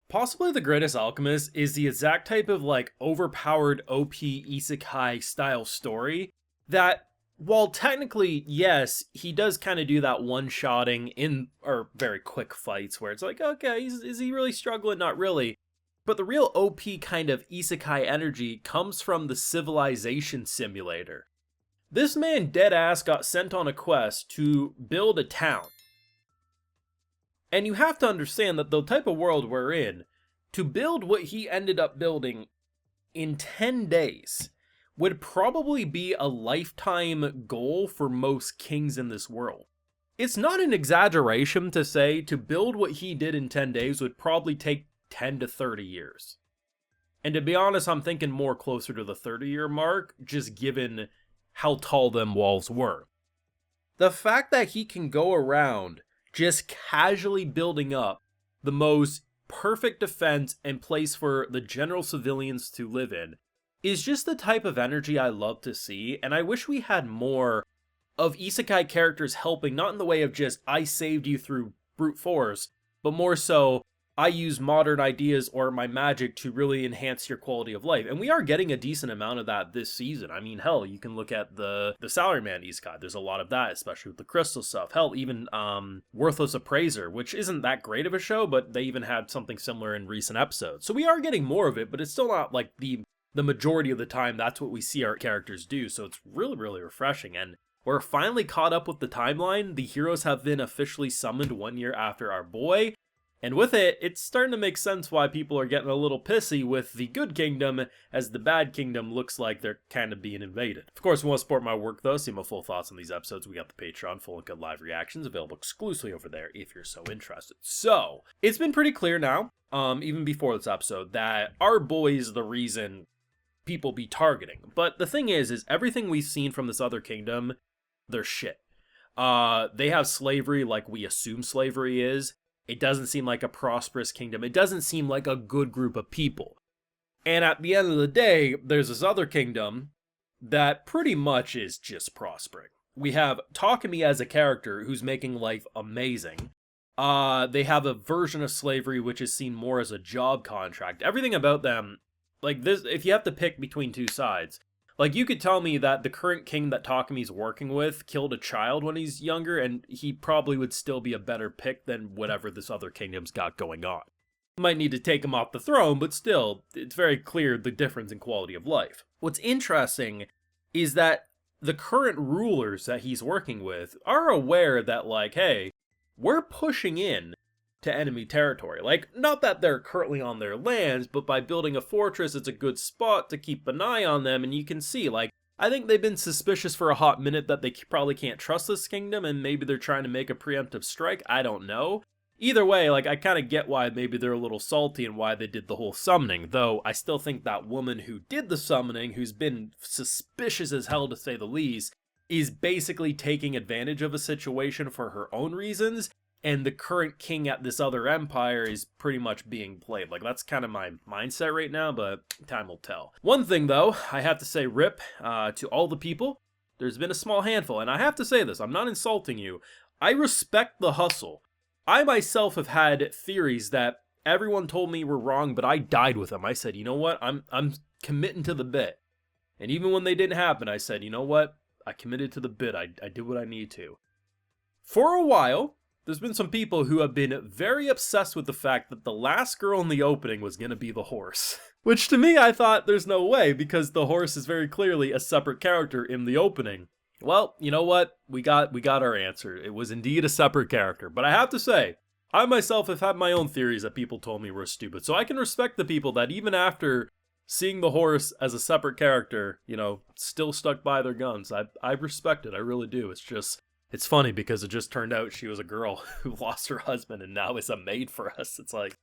Possibly the greatest alchemist is the exact type of like overpowered OP isekai style story that while technically yes, he does kind of do that one-shotting in or very quick fights where it's like, okay, is he really struggling? Not really. But the real OP kind of isekai energy comes from the civilization simulator. This man deadass got sent on a quest to build a town. And you have to understand that the type of world we're in, to build what he ended up building in 10 days would probably be a lifetime goal for most kings in this world. It's not an exaggeration to say to build what he did in 10 days would probably take 10 to 30 years. And to be honest, I'm thinking more closer to the 30-year mark, just given how tall them walls were. The fact that he can go around just casually building up the most perfect defense and place for the general civilians to live in is just the type of energy I love to see, and I wish we had more of isekai characters helping, not in the way of just, I saved you through brute force, but more so, I use modern ideas or my magic to really enhance your quality of life. And we are getting a decent amount of that this season. I mean, hell, you can look at the Salaryman isekai. There's a lot of that, especially with the crystal stuff. Hell, even Worthless Appraiser, which isn't that great of a show, but they even had something similar in recent episodes. So we are getting more of it, but it's still not like the majority of the time that's what we see our characters do. So it's really, really refreshing. And we're finally caught up with the timeline. The heroes have been officially summoned 1 year after our boy. And with it, it's starting to make sense why people are getting a little pissy with the good kingdom, as the bad kingdom looks like they're kind of being invaded. Of course, if you want to support my work though, see my full thoughts on these episodes, we got the Patreon, full and good live reactions, available exclusively over there if you're so interested. So, it's been pretty clear now, even before this episode, that our boy is the reason people be targeting. But the thing is everything we've seen from this other kingdom, they're shit. They have slavery like we assume slavery is. It doesn't seem like a prosperous kingdom. It doesn't seem like a good group of people. And at the end of the day, there's this other kingdom that pretty much is just prospering. We have Takumi as a character who's making life amazing. They have a version of slavery which is seen more as a job contract. Everything about them, like this, if you have to pick between two sides, like, you could tell me that the current king that Takumi's working with killed a child when he's younger, and he probably would still be a better pick than whatever this other kingdom's got going on. Might need to take him off the throne, but still, it's very clear the difference in quality of life. What's interesting is that the current rulers that he's working with are aware that, like, hey, we're pushing in to enemy territory. Like, not that they're currently on their lands, but by building a fortress, it's a good spot to keep an eye on them, and you can see, like, I think they've been suspicious for a hot minute that they probably can't trust this kingdom, and maybe they're trying to make a preemptive strike, I don't know. Either way, like, I kind of get why maybe they're a little salty and why they did the whole summoning, though I still think that woman who did the summoning, who's been suspicious as hell to say the least, is basically taking advantage of a situation for her own reasons, and the current king at this other empire is pretty much being played. Like, that's kind of my mindset right now, but time will tell. One thing, though, I have to say rip to all the people. There's been a small handful, and I have to say this, I'm not insulting you. I respect the hustle. I myself have had theories that everyone told me were wrong, but I died with them. I said, you know what, I'm committing to the bit. And even when they didn't happen, I said, you know what, I committed to the bit. I did what I need to. For a while, there's been some people who have been very obsessed with the fact that the last girl in the opening was going to be the horse. Which to me, I thought there's no way, because the horse is very clearly a separate character in the opening. Well, you know what? We got our answer. It was indeed a separate character. But I have to say, I myself have had my own theories that people told me were stupid. So I can respect the people that even after seeing the horse as a separate character, you know, still stuck by their guns. I respect it. I really do. It's just... it's funny because it just turned out she was a girl who lost her husband and now is a maid for us. It's like,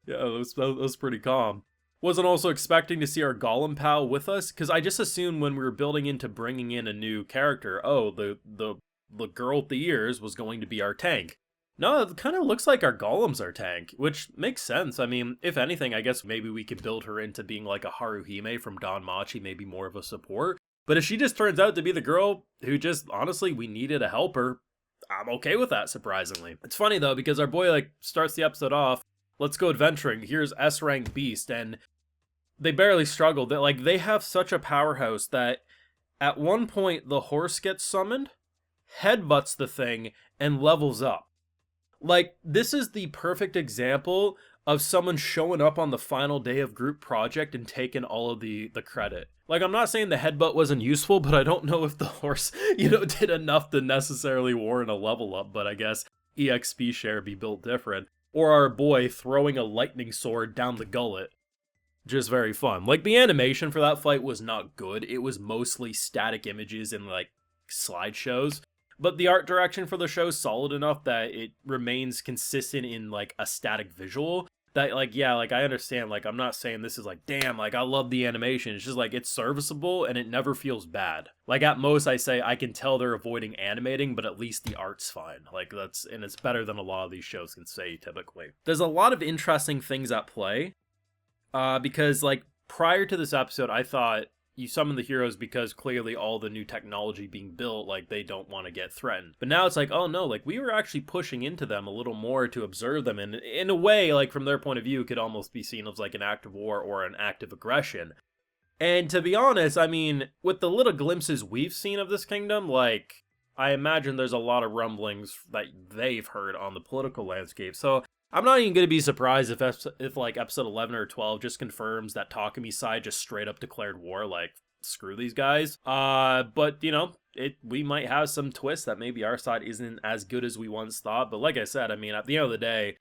yeah, that was pretty calm. Wasn't also expecting to see our Golem pal with us, because I just assumed when we were building into bringing in a new character, oh, the girl with the ears was going to be our tank. No, it kind of looks like our Golem's our tank, which makes sense. I mean, if anything, I guess maybe we could build her into being like a Haruhime from Danmachi, maybe more of a support. But if she just turns out to be the girl who just, honestly, we needed a helper, I'm okay with that, surprisingly. It's funny, though, because our boy, like, starts the episode off, let's go adventuring. Here's S rank beast, and they barely struggle. They have such a powerhouse that at one point the horse gets summoned, headbutts the thing, and levels up. Like, this is the perfect example of someone showing up on the final day of group project and taking all of the credit. Like, I'm not saying the headbutt wasn't useful, but I don't know if the horse, did enough to necessarily warrant a level up, but I guess EXP share be built different. Or our boy throwing a lightning sword down the gullet. Just very fun. Like, the animation for that fight was not good. It was mostly static images and, like, slideshows. But the art direction for the show is solid enough that it remains consistent in, like, a static visual. That, like, yeah, like, I understand, like, I'm not saying this is, like, damn, like, I love the animation. It's just, like, it's serviceable, and it never feels bad. Like, at most, I say, I can tell they're avoiding animating, but at least the art's fine. Like, and it's better than a lot of these shows can say, typically. There's a lot of interesting things at play, because, like, prior to this episode, I thought you summon the heroes because clearly all the new technology being built, like, they don't want to get threatened. But now it's like, oh no, like, we were actually pushing into them a little more to observe them, and in a way, like, from their point of view, it could almost be seen as like an act of war or an act of aggression. And to be honest, I mean, with the little glimpses we've seen of this kingdom, like, I imagine there's a lot of rumblings that they've heard on the political landscape, so I'm not even going to be surprised if like episode 11 or 12 just confirms that Takemi's side just straight up declared war, like, screw these guys. But we might have some twists that maybe our side isn't as good as we once thought. But like I said, I mean, at the end of the day,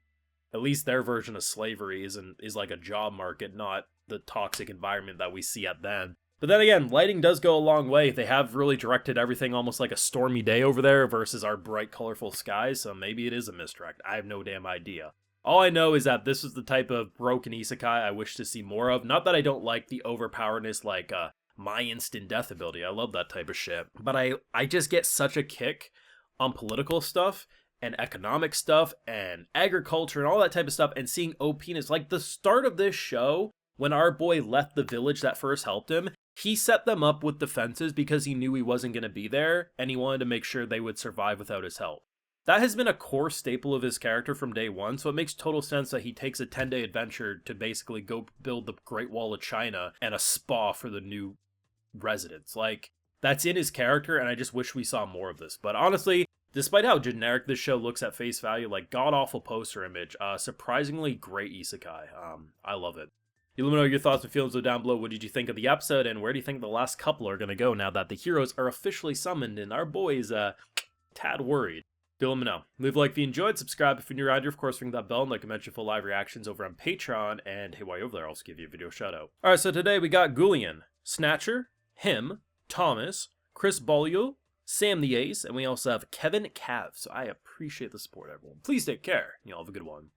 at least their version of slavery is like a job market, not the toxic environment that we see at then. But then again, lighting does go a long way. They have really directed everything almost like a stormy day over there versus our bright, colorful skies, so maybe it is a misdirect. I have no damn idea. All I know is that this is the type of broken isekai I wish to see more of. Not that I don't like the overpoweredness, like my instant death ability. I love that type of shit. But I just get such a kick on political stuff and economic stuff and agriculture and all that type of stuff, and seeing OPness. Like, the start of this show, when our boy left the village that first helped him, he set them up with defenses because he knew he wasn't going to be there, and he wanted to make sure they would survive without his help. That has been a core staple of his character from day one, so it makes total sense that he takes a 10-day adventure to basically go build the Great Wall of China and a spa for the new residents. Like, that's in his character, and I just wish we saw more of this. But honestly, despite how generic this show looks at face value, like, god-awful poster image, surprisingly great isekai. I love it. You let me know your thoughts and feelings down below. What did you think of the episode, and where do you think the last couple are going to go now that the heroes are officially summoned and our boy's tad worried? Do let me know. Leave a like if you enjoyed, subscribe if you're new around here, of course ring that bell, and like I mentioned, full live reactions over on Patreon, and hey, while you're over there, I'll also give you a video shout out. Alright, so today we got Gullion, Snatcher, him, Thomas, Chris Bollieu, Sam the Ace, and we also have Kevin Cav, so I appreciate the support, everyone. Please take care, and y'all have a good one.